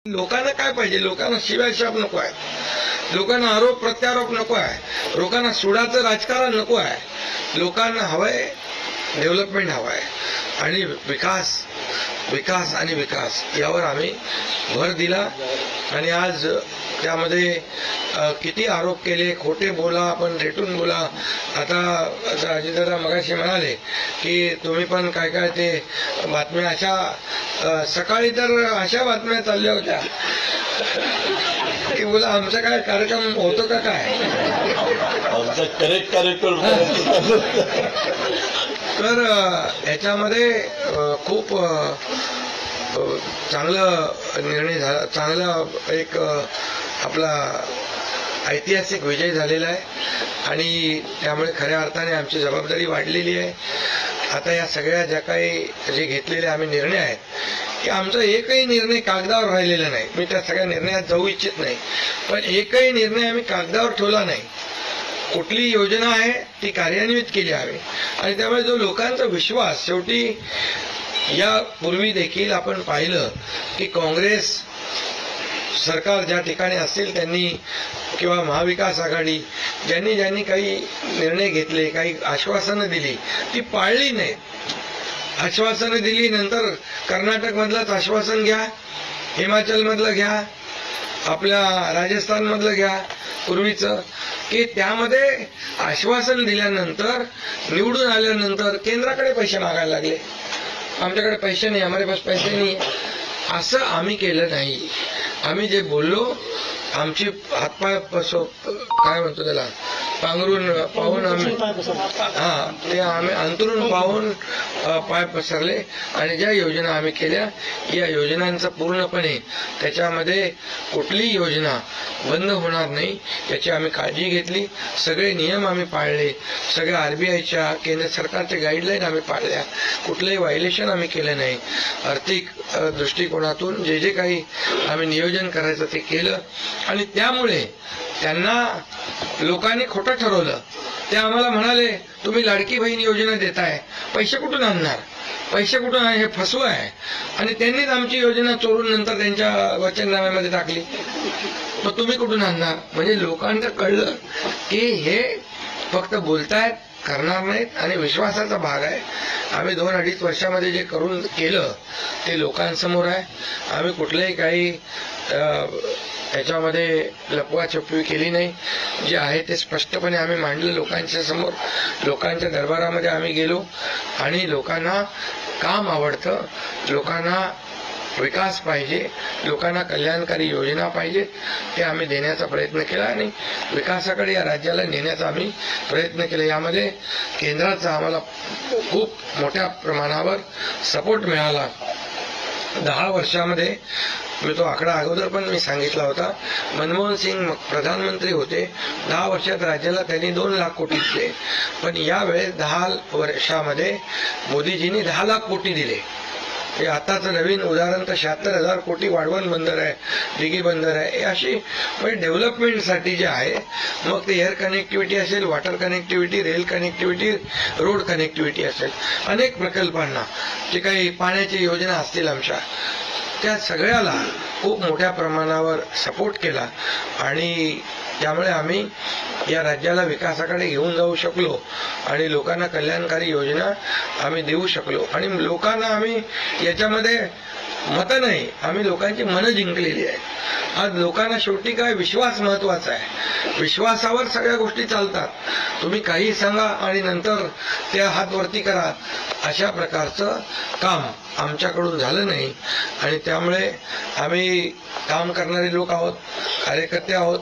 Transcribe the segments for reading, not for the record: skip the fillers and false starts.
लोकांना काय पाहिजे? लोकांना शिवाशाप नको आहे, लोकांना आरोप प्रत्यारोप नको आहे, लोकांना सुडाचं राजकारण नको आहे. लोकांना हवंय डेव्हलपमेंट हवंय आणि विकास विकास आणि विकास यावर आम्ही भर दिला. आणि आज त्यामध्ये किती आरोप केले, खोटे बोला, आपण रेटून बोला. आता अजितदादा मगाशी म्हणाले की तुम्ही पण काय काय ते बातम्या अशा सकाळी तर अशा बातम्या चालल्या होत्या की बोला आमचा काय कार्यक्रम होतो का काय, आमचा करेक्ट कार्यक्रम. तर याच्यामध्ये खूप चांगला निर्णय झाला, चांगला एक आपला ऐतिहासिक विजय झालेला आहे. आणि त्यामुळे खऱ्या अर्थाने आमची जबाबदारी वाढलेली आहे. आता या सगळ्या ज्या काही जे घेतलेले आम्ही निर्णय आहेत की आमचा एकही निर्णय कागदावर राहिलेला नाही. मी त्या सगळ्या निर्णयात जाऊ इच्छित नाही, पण एकही निर्णय आम्ही कागदावर ठेवला नाही. कुठली योजना आहे ती कार्यान्वित केली आहे. आणि त्यामुळे जो लोकांचा विश्वास, शेवटी यापूर्वी देखील आपण पाहिलं की काँग्रेस सरकार ज्या ठिकाणी असेल त्यांनी किंवा महाविकास आघाडी ज्यांनी ज्यांनी काही निर्णय घेतले, काही आश्वासनं दिली, ती पाळली नाहीत. आश्वासनं दिली, नंतर कर्नाटकमधलंच आश्वासन घ्या, हिमाचलमधलं घ्या, आपल्या राजस्थानमधलं घ्या पूर्वीचं, की त्यामध्ये आश्वासन दिल्यानंतर निवडून आल्यानंतर केंद्राकडे पैसे मागायला लागले. आमच्याकडे पैसे नाही, हमारे पास पैसे नाही. असं आम्ही केलं नाही. आम्ही जे बोललो, आमची हातपाय काय म्हणतो त्याला पांघरून पाहून आम्ही ते आम्ही अंतरून पाहून पाय पसरले. आणि ज्या योजना आम्ही केल्या या योजनांचा पूर्णपणे त्याच्यामध्ये कुठलीही योजना बंद होणार नाही याची आम्ही काळजी घेतली. सगळे नियम आम्ही पाळले, सगळ्या RBIच्या केंद्र सरकारच्या गाईडलाईन आम्ही पाळल्या, कुठलंही व्हायलेशन आम्ही केलं नाही. आर्थिक दृष्टिकोनातून जे जे काही आम्ही नियोजन करायचं ते केलं. आणि त्यामुळे त्यांना लोकांनी खोटं ठरवलं. ते आम्हाला म्हणाले तुम्ही लाडकी बहीण योजना देताय, पैसे कुठून आणणार, पैसे कुठून हे फसवं आहे. आणि त्यांनीच आमची योजना चोरून नंतर त्यांच्या वचननाम्यामध्ये टाकली. मग तुम्ही कुठून आणणार? म्हणजे लोकांना कळलं की हे फक्त बोलतायत, करणार नाहीत. आणि विश्वासाचा भाग आहे. आम्ही 2-2.5 वर्षामध्ये जे करून केलं ते लोकांसमोर आहे. आम्ही कुठलंही काही याच्यामध्ये लपवाछपवी केली नाही. जे आहे ते स्पष्टपणे आम्ही मांडलं लोकांच्या समोर. लोकांच्या दरबारामध्ये आम्ही गेलो आणि लोकांना काम आवडतं, लोकांना विकास पाहिजे, लोकांना कल्याणकारी योजना पाहिजे, ते आम्ही देण्याचा प्रयत्न केला आणि विकासाकडे या राज्याला नेण्याचा आम्ही प्रयत्न केला. यामध्ये केंद्राचा आम्हाला खूप मोठ्या प्रमाणावर सपोर्ट मिळाला. 10 वर्षामध्ये मी तो आकडा अगोदर पण मी सांगितला होता. मनमोहन सिंग प्रधानमंत्री होते, 10 वर्षात राज्याला त्यांनी 2 लाख कोटी दिले. पण यावेळेस 10 वर्षामध्ये मोदीजींनी 10 लाख कोटी दिले. हे आताचं नवीन उदाहरण तर 76,000 कोटी वाढवण बंदर आहे, दिघी बंदर आहे. हे अशी म्हणजे डेव्हलपमेंटसाठी जे आहे, मग ते एअर कनेक्टिव्हिटी असेल, water connectivity, rail connectivity, road connectivity असेल, अनेक प्रकल्पांना जे काही पाण्याची योजना असतील आमच्या, त्या सगळ्याला खूप मोठ्या प्रमाणावर सपोर्ट केला. आणि त्यामुळे आम्ही या राज्याला विकासाकडे घेऊन जाऊ शकलो आणि लोकांना कल्याणकारी योजना आम्ही देऊ शकलो. आणि लोकांना आम्ही याच्यामध्ये मतं नाही, आम्ही लोकांची मनं जिंकलेली आहेत. आज लोकांना शेवटी काय विश्वास महत्वाचा आहे. विश्वासावर सगळ्या गोष्टी चालतात. तुम्ही काही सांगा आणि नंतर त्या हात वरती करा, अशा प्रकारचं काम आमच्याकडून झालं नाही. आणि त्यामुळे आम्ही काम करणारे लोक आहोत, कार्यकर्ते आहोत.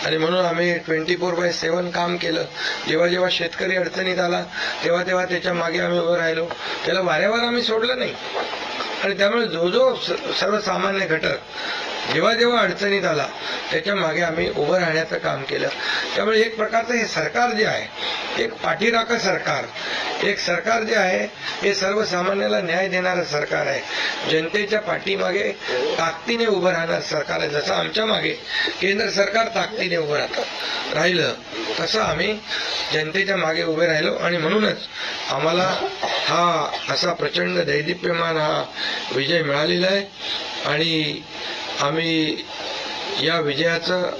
आणि म्हणून आम्ही 24/7 काम केलं. जेव्हा जेव्हा शेतकरी अडचणीत आला तेव्हा तेव्हा त्याच्या मागे आम्ही उभं राहिलो. त्याला वाऱ्यावर आम्ही सोडलं नाही. आणि त्यामुळे जो सर्वसामान्य घटक जेव्हा जेव्हा अडचणीत आला त्याच्या मागे आम्ही उभं राहण्याचं काम केलं. त्यामुळे एक प्रकारचं हे सरकार जे आहे, एक पाठीराखा सरकार, एक सरकार जे आहे हे सर्वसामान्याला न्याय देणारं सरकार आहे. जनतेच्या पाठीमागे ताकदीने उभं राहणारं सरकार आहे. जसं आमच्या मागे केंद्र सरकार ताकदीने उभं राहिलं तसं आम्ही जनतेच्या मागे उभे राहिलो. आणि म्हणूनच आम्हाला हा असा प्रचंड दैदिप्यमान हा विजय मिळालेला आहे. आणि आम्ही या विजयाचं